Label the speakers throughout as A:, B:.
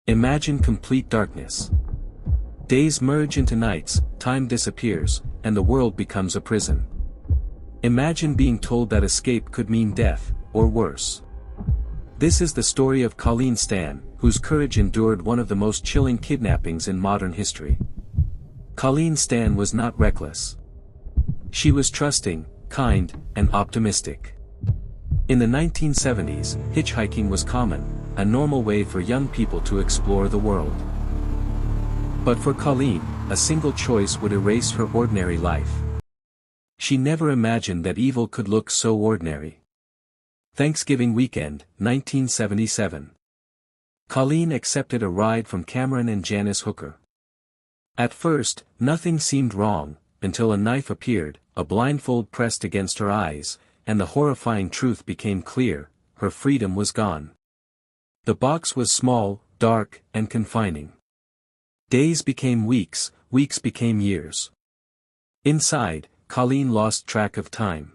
A: Imagine complete darkness. Days merge into nights, time disappears, and the world becomes a prison. Imagine being told that escape could mean death, or worse. This is the story of Colleen Stan, whose courage endured one of the most chilling kidnappings in modern history. Colleen Stan was not reckless. She was trusting, kind, and optimistic. In the 1970s, hitchhiking was common, a normal way for young people to explore the world. But for Colleen, a single choice would erase her ordinary life. She never imagined that evil could look so ordinary. Thanksgiving weekend, 1977. Colleen accepted a ride from Cameron and Janice Hooker. At first, nothing seemed wrong, until a knife appeared, a blindfold pressed against her eyes, and the horrifying truth became clear: her freedom was gone. The box was small, dark, and confining. Days became weeks, weeks became years. Inside, Colleen lost track of time.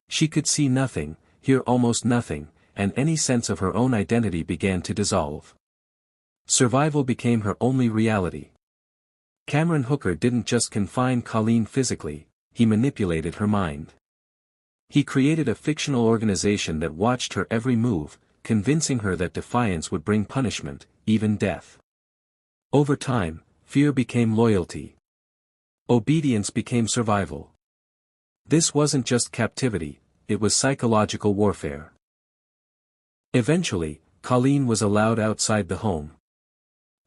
A: She could see nothing, hear almost nothing, and any sense of her own identity began to dissolve. Survival became her only reality. Cameron Hooker didn't just confine Colleen physically, he manipulated her mind. He created a fictional organization that watched her every move, convincing her that defiance would bring punishment, even death. Over time, fear became loyalty. Obedience became survival. This wasn't just captivity, it was psychological warfare. Eventually, Colleen was allowed outside the home.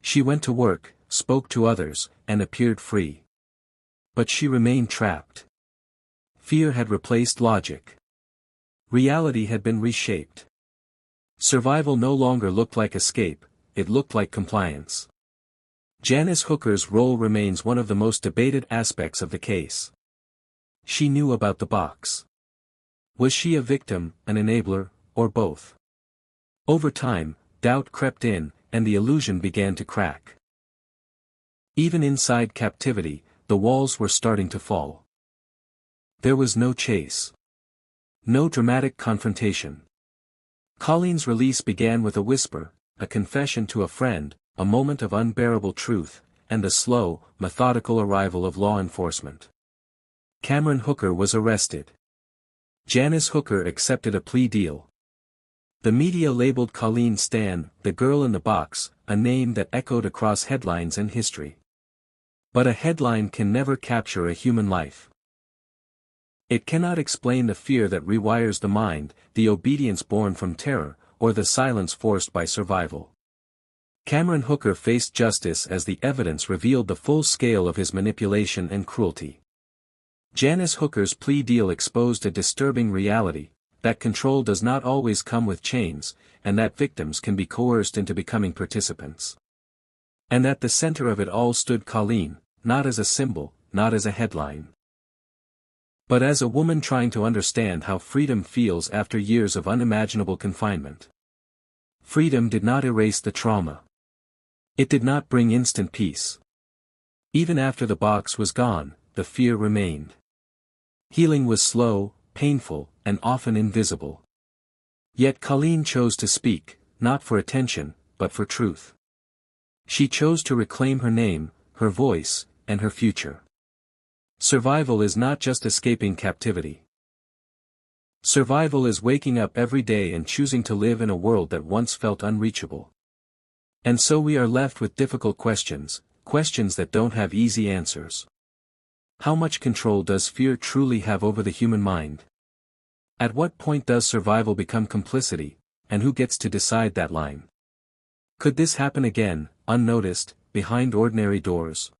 A: She went to work, spoke to others, and appeared free. But she remained trapped. Fear had replaced logic. Reality had been reshaped. Survival no longer looked like escape, it looked like compliance. Janice Hooker's role remains one of the most debated aspects of the case. She knew about the box. Was she a victim, an enabler, or both? Over time, doubt crept in, and the illusion began to crack. Even inside captivity, the walls were starting to fall. There was no chase. No dramatic confrontation. Colleen's release began with a whisper, a confession to a friend, a moment of unbearable truth, and the slow, methodical arrival of law enforcement. Cameron Hooker was arrested. Janice Hooker accepted a plea deal. The media labeled Colleen Stan, the girl in the box, a name that echoed across headlines and history. But a headline can never capture a human life. It cannot explain the fear that rewires the mind, the obedience born from terror, or the silence forced by survival. Cameron Hooker faced justice as the evidence revealed the full scale of his manipulation and cruelty. Janice Hooker's plea deal exposed a disturbing reality, that control does not always come with chains, and that victims can be coerced into becoming participants. And at the center of it all stood Colleen, not as a symbol, not as a headline, but as a woman trying to understand how freedom feels after years of unimaginable confinement. Freedom did not erase the trauma. It did not bring instant peace. Even after the box was gone, the fear remained. Healing was slow, painful, and often invisible. Yet Colleen chose to speak, not for attention, but for truth. She chose to reclaim her name, her voice, and her future. Survival is not just escaping captivity. Survival is waking up every day and choosing to live in a world that once felt unreachable. And so we are left with difficult questions, questions that don't have easy answers. How much control does fear truly have over the human mind? At what point does survival become complicity, and who gets to decide that line? Could this happen again, unnoticed, behind ordinary doors?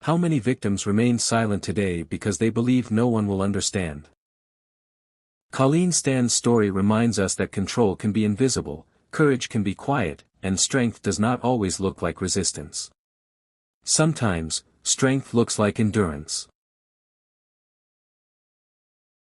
A: How many victims remain silent today because they believe no one will understand? Colleen Stan's story reminds us that control can be invisible, courage can be quiet, and strength does not always look like resistance. Sometimes, strength looks like endurance.